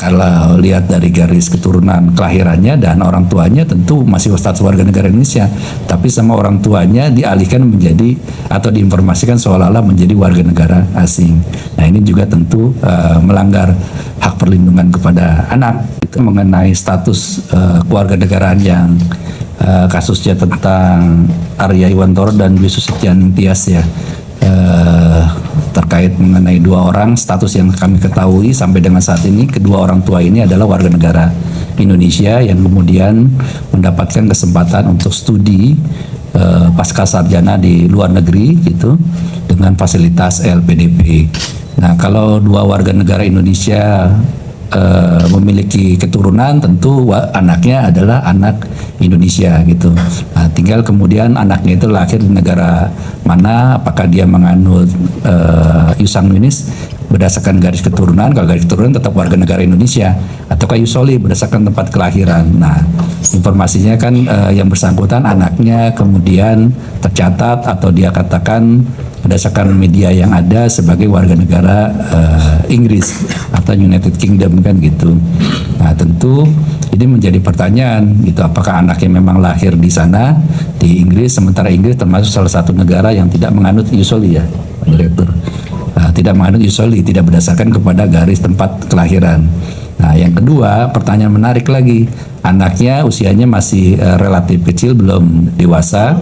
Kalau lihat dari garis keturunan kelahirannya dan orang tuanya tentu masih status warga negara Indonesia, tapi sama orang tuanya dialihkan menjadi atau diinformasikan seolah-olah menjadi warga negara asing. Nah ini juga tentu melanggar hak perlindungan kepada anak. Itu mengenai status kewarganegaraan yang kasusnya tentang Arya Iwantoro dan Dwi Susetyan Tias ya. Terkait mengenai dua orang, status yang kami ketahui sampai dengan saat ini, kedua orang tua ini adalah warga negara Indonesia yang kemudian mendapatkan kesempatan untuk studi pasca sarjana di luar negeri gitu dengan fasilitas LPDP. Nah, kalau dua warga negara Indonesia memiliki keturunan, tentu anaknya adalah anak Indonesia gitu. Nah, tinggal kemudian anaknya itu lahir di negara mana, apakah dia menganut Yusanguinis berdasarkan garis keturunan, kalau garis keturunan tetap warga negara Indonesia, ataukah Yusoli berdasarkan tempat kelahiran. Nah, informasinya kan yang bersangkutan anaknya kemudian tercatat atau dia katakan berdasarkan media yang ada sebagai warga negara Inggris atau United Kingdom kan gitu. Nah tentu ini menjadi pertanyaan gitu, apakah anaknya memang lahir di sana di Inggris, sementara Inggris termasuk salah satu negara yang tidak menganut Yusoli ya Pak Direktur. Tidak menganut Yusoli, tidak berdasarkan kepada garis tempat kelahiran. Nah yang kedua, pertanyaan menarik lagi, anaknya usianya masih relatif kecil, belum dewasa.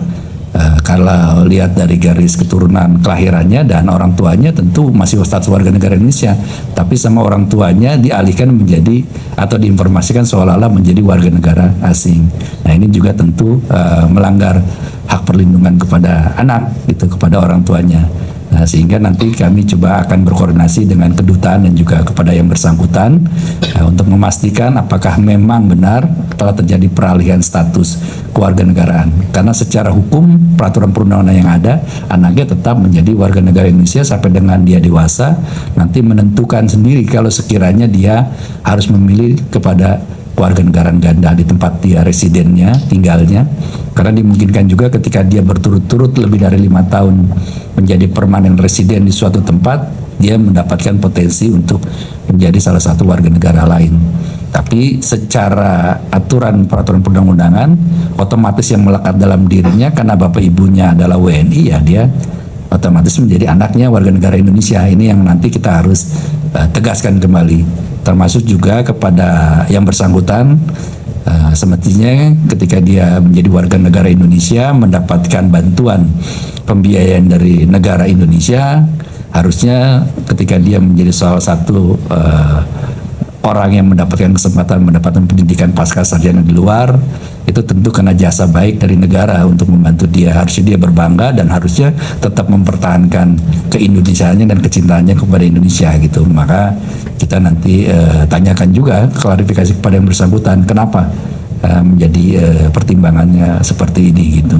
Kalau lihat dari garis keturunan kelahirannya dan orang tuanya tentu masih status warga negara Indonesia, tapi sama orang tuanya dialihkan menjadi atau diinformasikan seolah-olah menjadi warga negara asing. Nah ini juga tentu melanggar hak perlindungan kepada anak gitu, kepada orang tuanya. Nah, sehingga nanti kami coba akan berkoordinasi dengan kedutaan dan juga kepada yang bersangkutan untuk memastikan apakah memang benar telah terjadi peralihan status kewarganegaraan. Karena secara hukum peraturan perundang-undangan yang ada, anaknya tetap menjadi warga negara Indonesia sampai dengan dia dewasa, nanti menentukan sendiri kalau sekiranya dia harus memilih kepada kewarganegaraan ganda di tempat dia residennya, tinggalnya. Karena dimungkinkan juga ketika dia berturut-turut lebih dari 5 tahun menjadi permanen residen di suatu tempat, dia mendapatkan potensi untuk menjadi salah satu warga negara lain. Tapi secara aturan peraturan perundang-undangan, otomatis yang melekat dalam dirinya karena bapak ibunya adalah WNI, ya dia otomatis menjadi anaknya warga negara Indonesia. Ini yang nanti kita harus tegaskan kembali, termasuk juga kepada yang bersangkutan. Semestinya ketika dia menjadi warga negara Indonesia mendapatkan bantuan pembiayaan dari negara Indonesia, harusnya ketika dia menjadi salah satu orang yang mendapatkan kesempatan mendapatkan pendidikan pasca sarjana di luar, itu tentu karena jasa baik dari negara untuk membantu dia. Harusnya dia berbangga dan harusnya tetap mempertahankan keindonesiaannya dan kecintaannya kepada Indonesia gitu. Maka kita nanti tanyakan juga klarifikasi kepada yang bersangkutan kenapa menjadi pertimbangannya seperti ini gitu.